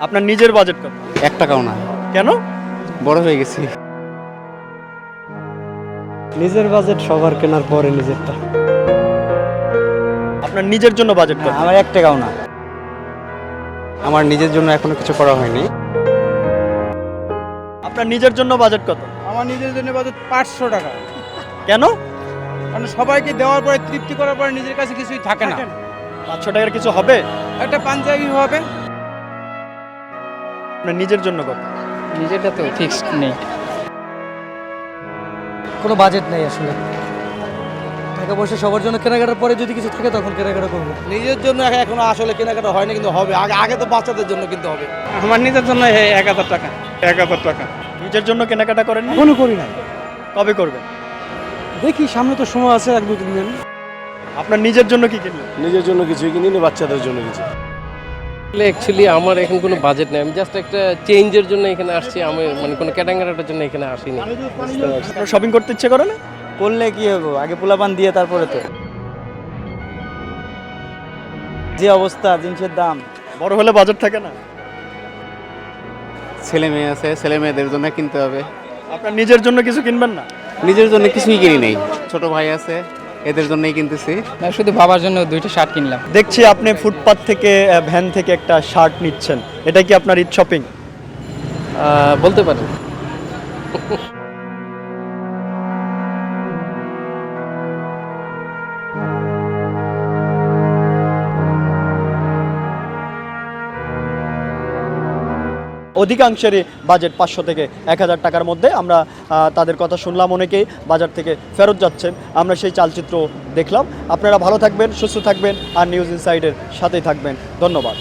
আপনার নিজের বাজেট কত? 1 টাকাও না, কেন? বড় হয়ে গেছি। নিজের বাজেট সবার কেনার পরে নিজেরটা। আপনার নিজের জন্য বাজেট কত? আমার 1 টাকাও না। আমার নিজের জন্য এখনো কিছু করা হয়নি। আপনার নিজের জন্য বাজেট কত? আমার নিজের জন্য বাজেট 500 টাকা। কেন? কারণ সবাইকে দেওয়ার পরে তৃপ্তি করার পরে নিজের কাছে কিছুই থাকে না। 500 টাকার কিছু হবে? একটা পাঞ্জাবি হবে। আপনার নিজের জন্য কত? নিজেরটা তো ফিক্সড নেই। কোনো বাজেট নেই আসলে। টাকা পয়সা সবার জন্য কেনাকাটার পরে যদি কিছু থাকে তখন কেনাকাটা করবো। নিজের জন্য এখনো আসলে কেনাকাটা হয়নি, কিন্তু হবে। আগে তো বাচ্চাদের জন্য কিনতে হবে। আমার নিজের জন্য 1000 টাকা। 1000 টাকা। নিজের জন্য কেনাকাটা করেন না? মনে করি না। কবে করবেন? দেখি সামনে তো সময় আছে 1-2-3 দিন। আপনার নিজের জন্য কি কিনলেন? নিজের জন্য কিছুই কিনিনি, বাচ্চাদের জন্য কিছু। অ্যাকচুয়ালি আমার এখন কোনো বাজেট নেই, আমি জাস্ট একটা চেঞ্জের জন্য এখানে আসছি, আমি মানে কোনো কেনাকাটার জন্য এখানে আসিনি। আপনার শপিং করতে ইচ্ছে করে না? করলে কি হবে, আগে পোলাপান দিয়ে তারপরে তো। যে অবস্থা জিনিসের দাম। বড় হলে বাজেট থাকে না? ছেলে মেয়ে আছে, ছেলে মেয়েদের জন্য কিনতে হবে। আপনার নিজের জন্য কিছু কিনবেন না? নিজের জন্য কিছুই কিনি নেই, ছোট ভাই আছে, এদের জন্যই কিনতেছি। না, শুধু বাবার জন্য 2টা শার্ট কিনলাম। দেখছি আপনি ফুটপাত থেকে ভ্যান থেকে একটা শার্ট নিচ্ছেন, এটা কি আপনার ঈদ শপিং? বলতে পারেন। অধিকাংশেরই বাজেট 500 থেকে 1000 টাকার মধ্যে। আমরা তাদের কথা শুনলাম, অনেকেই বাজার থেকে ফেরত যাচ্ছেন, আমরা সেই চালচিত্র দেখলাম। আপনারা ভালো থাকবেন, সুস্থ থাকবেন, আর নিউজ ইনসাইডের সাথেই থাকবেন। ধন্যবাদ।